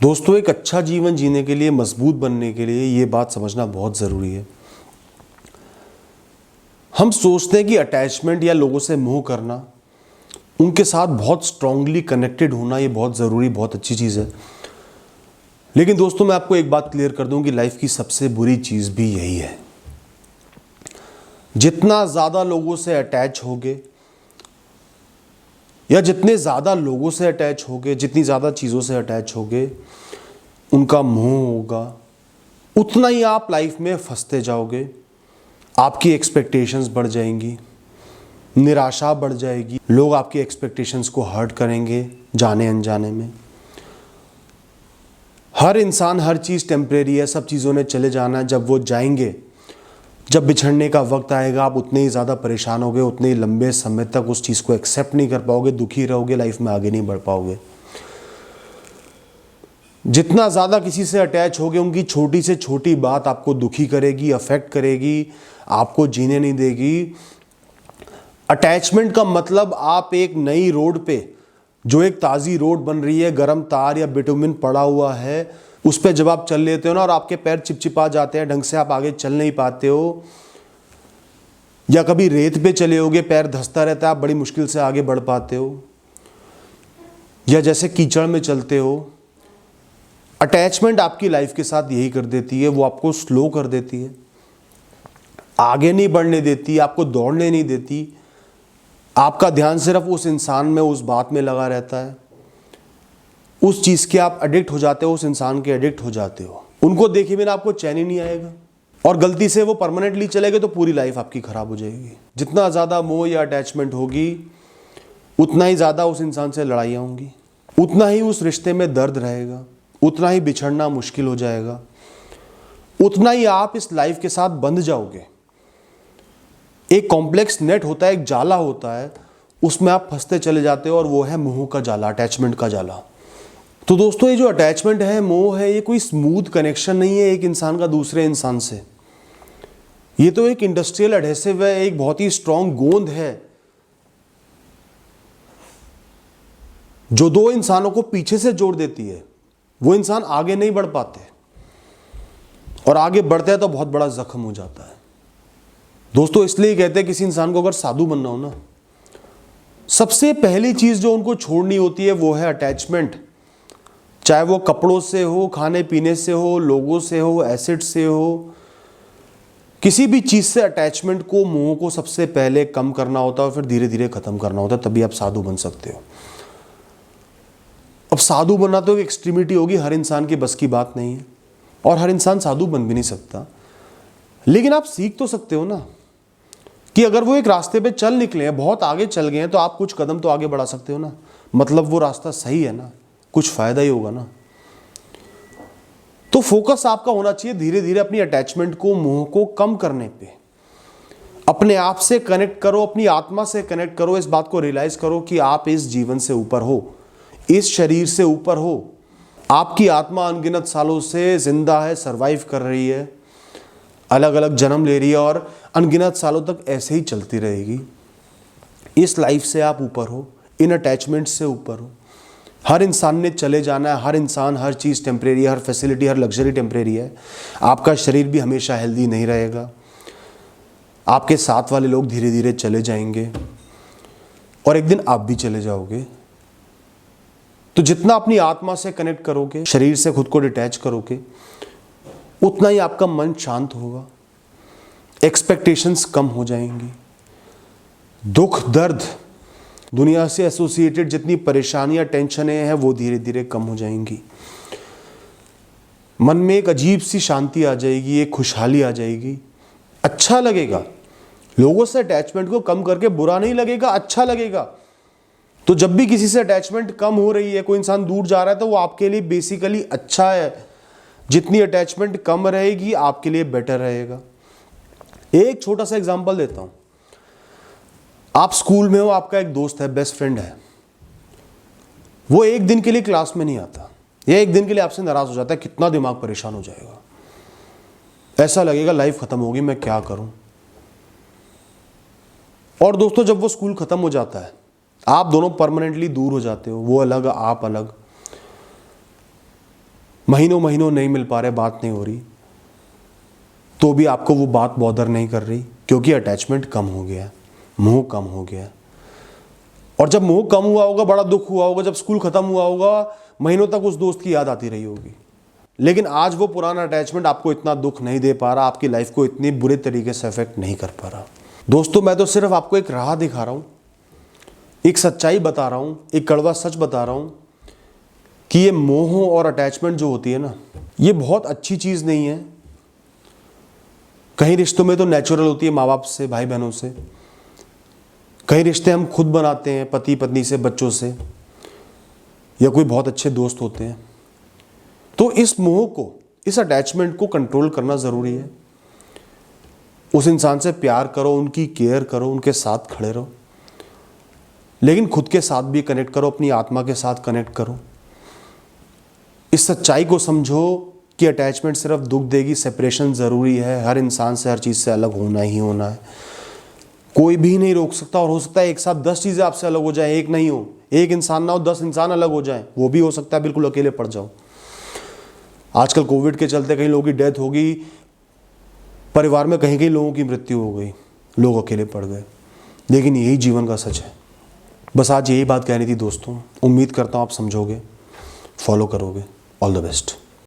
दोस्तों, एक अच्छा जीवन जीने के लिए, मजबूत बनने के लिए ये बात समझना बहुत ज़रूरी है। हम सोचते हैं कि अटैचमेंट या लोगों से मोह करना, उनके साथ बहुत स्ट्रांगली कनेक्टेड होना, ये बहुत ज़रूरी, बहुत अच्छी चीज़ है। लेकिन दोस्तों, मैं आपको एक बात क्लियर कर दूं कि लाइफ की सबसे बुरी चीज़ भी यही है। जितना ज़्यादा लोगों से अटैच होगे या जितने ज़्यादा लोगों से अटैच होगे, जितनी ज़्यादा चीज़ों से अटैच होगे, उनका मोह होगा, उतना ही आप लाइफ में फंसते जाओगे। आपकी एक्सपेक्टेशंस बढ़ जाएंगी, निराशा बढ़ जाएगी, लोग आपकी एक्सपेक्टेशंस को हर्ट करेंगे जाने अनजाने में। हर इंसान, हर चीज़ टेम्परेरी है, सब चीज़ों ने चले जाना है। जब वो जाएंगे, जब बिछड़ने का वक्त आएगा, आप उतने ही ज़्यादा परेशान होगे, उतने ही लंबे समय तक उस चीज़ को एक्सेप्ट नहीं कर पाओगे, दुखी रहोगे, लाइफ में आगे नहीं बढ़ पाओगे। जितना ज़्यादा किसी से अटैच होगे, उनकी छोटी से छोटी बात आपको दुखी करेगी, अफेक्ट करेगी, आपको जीने नहीं देगी। अटैचमेंट का मतलब, आप एक नई रोड पे, जो एक ताज़ी रोड बन रही है, गर्म तार या बिटुमिन पड़ा हुआ है, उस पर जब आप चल लेते हो ना और आपके पैर चिपचिपा जाते हैं, ढंग से आप आगे चल नहीं पाते हो, या कभी रेत पे चले होगे, पैर धंसता रहता है, आप बड़ी मुश्किल से आगे बढ़ पाते हो, या जैसे कीचड़ में चलते हो। अटैचमेंट आपकी लाइफ के साथ यही कर देती है, वो आपको स्लो कर देती है, आगे नहीं बढ़ने देती, आपको दौड़ने नहीं देती। आपका ध्यान सिर्फ उस इंसान में, उस बात में लगा रहता है, उस चीज़ के आप एडिक्ट हो जाते हो, उस इंसान के एडिक्ट हो जाते हो। उनको देखे बिना आपको चैन ही नहीं आएगा, और गलती से वो परमानेंटली चले गए तो पूरी लाइफ आपकी खराब हो जाएगी। जितना ज़्यादा मोह या अटैचमेंट होगी, उतना ही ज़्यादा उस इंसान से लड़ाइयाँ होंगी, उतना ही उस रिश्ते में दर्द रहेगा, उतना ही बिछड़ना मुश्किल हो जाएगा, उतना ही आप इस लाइफ के साथ बंध जाओगे। एक कॉम्प्लेक्स नेट होता है, एक जाला होता है, उसमें आप फंसते चले जाते हो, और वो है मोह का जाला, अटैचमेंट का जाला। तो दोस्तों, ये जो अटैचमेंट है, मोह है, ये कोई स्मूथ कनेक्शन नहीं है एक इंसान का दूसरे इंसान से। ये तो एक इंडस्ट्रियल एडहेसिव है, एक बहुत ही स्ट्रांग गोंद है, जो दो इंसानों को पीछे से जोड़ देती है। वो इंसान आगे नहीं बढ़ पाते, और आगे बढ़ते हैं तो बहुत बड़ा जख्म हो जाता है। दोस्तों, इसलिए कहते हैं किसी इंसान को अगर साधु बनना हो ना, सबसे पहली चीज जो उनको छोड़नी होती है वो है अटैचमेंट। चाहे वो कपड़ों से हो, खाने पीने से हो, लोगों से हो, एसेट से हो, किसी भी चीज से अटैचमेंट को, मोह को सबसे पहले कम करना होता है, और फिर धीरे धीरे खत्म करना होता है, तभी आप साधु बन सकते हो। अब साधु बनना तो एक एक्सट्रीमिटी होगी, हर इंसान की बस की बात नहीं है, और हर इंसान साधु बन भी नहीं सकता। लेकिन आप सीख तो सकते हो ना, कि अगर वो एक रास्ते पे चल निकले हैं, बहुत आगे चल गए हैं, तो आप कुछ कदम तो आगे बढ़ा सकते हो ना। मतलब वो रास्ता सही है ना, कुछ फायदा ही होगा ना। तो फोकस आपका होना चाहिए धीरे धीरे अपनी अटैचमेंट को, मोह को कम करने पे। अपने आप से कनेक्ट करो, अपनी आत्मा से कनेक्ट करो, इस बात को रियलाइज करो कि आप इस जीवन से ऊपर हो, इस शरीर से ऊपर हो। आपकी आत्मा अनगिनत सालों से जिंदा है, सरवाइव कर रही है, अलग अलग जन्म ले रही है, और अनगिनत सालों तक ऐसे ही चलती रहेगी। इस लाइफ से आप ऊपर हो, इन अटैचमेंट से ऊपर हो। हर इंसान ने चले जाना है, हर इंसान, हर चीज़ टेम्परेरी है, हर फैसिलिटी, हर लग्जरी टेम्परेरी है। आपका शरीर भी हमेशा हेल्दी नहीं रहेगा, आपके साथ वाले लोग धीरे धीरे चले जाएंगे, और एक दिन आप भी चले जाओगे। तो जितना अपनी आत्मा से कनेक्ट करोगे, शरीर से खुद को डिटैच करोगे, उतना ही आपका मन शांत होगा, एक्सपेक्टेशंस कम हो जाएंगी, दुख दर्द, दुनिया से एसोसिएटेड जितनी परेशानियां, टेंशनें हैं, वो धीरे धीरे कम हो जाएंगी। मन में एक अजीब सी शांति आ जाएगी, एक खुशहाली आ जाएगी, अच्छा लगेगा। लोगों से अटैचमेंट को कम करके बुरा नहीं लगेगा, अच्छा लगेगा। तो जब भी किसी से अटैचमेंट कम हो रही है, कोई इंसान दूर जा रहा है, तो वो आपके लिए बेसिकली अच्छा है। जितनी अटैचमेंट कम रहेगी, आपके लिए बेटर रहेगा। एक छोटा सा एग्जांपल देता हूं। आप स्कूल में हो, आपका एक दोस्त है, बेस्ट फ्रेंड है, वो एक दिन के लिए क्लास में नहीं आता, या एक दिन के लिए आपसे नाराज हो जाता है, कितना दिमाग परेशान हो जाएगा, ऐसा लगेगा लाइफ खत्म होगी, मैं क्या करूं। और दोस्तों, जब वो स्कूल खत्म हो जाता है, आप दोनों परमानेंटली दूर हो जाते हो, वो अलग, आप अलग, महीनों महीनों नहीं मिल पा रहे, बात नहीं हो रही, तो भी आपको वो बात बॉदर नहीं कर रही, क्योंकि अटैचमेंट कम हो गया, मोह कम हो गया। और जब मोह कम हुआ होगा, बड़ा दुख हुआ होगा, जब स्कूल खत्म हुआ होगा, महीनों तक उस दोस्त की याद आती रही होगी। लेकिन आज वो पुराना अटैचमेंट आपको इतना दुख नहीं दे पा रहा, आपकी लाइफ को इतनी बुरे तरीके से अफेक्ट नहीं कर पा रहा। दोस्तों, मैं तो सिर्फ आपको एक राह दिखा रहा हूं, एक सच्चाई बता रहा हूं, एक कड़वा सच बता रहा हूं कि ये मोह और अटैचमेंट जो होती है ना, ये बहुत अच्छी चीज नहीं है। कई रिश्तों में तो नेचुरल होती है, माँ बाप से, भाई बहनों से। कई रिश्ते हम खुद बनाते हैं, पति पत्नी से, बच्चों से, या कोई बहुत अच्छे दोस्त होते हैं। तो इस मोह को, इस अटैचमेंट को कंट्रोल करना जरूरी है। उस इंसान से प्यार करो, उनकी केयर करो, उनके साथ खड़े रहो, लेकिन खुद के साथ भी कनेक्ट करो, अपनी आत्मा के साथ कनेक्ट करो। इस सच्चाई को समझो कि अटैचमेंट सिर्फ दुख देगी, सेपरेशन जरूरी है, हर इंसान से, हर चीज से अलग होना ही होना है, कोई भी नहीं रोक सकता। और हो सकता है एक साथ 10 चीजें आपसे अलग हो जाए, एक नहीं हो, एक इंसान ना हो, 10 इंसान अलग हो जाए, वो भी हो सकता है, बिल्कुल अकेले पड़ जाओ। आजकल कोविड के चलते कई लोगों की डेथ हो गई, परिवार में कहीं कहीं लोगों की मृत्यु हो गई, लोग अकेले पड़ गए, लेकिन यही जीवन का सच है। बस आज यही बात कहनी थी दोस्तों, उम्मीद करता हूँ आप समझोगे, फॉलो करोगे। All the best.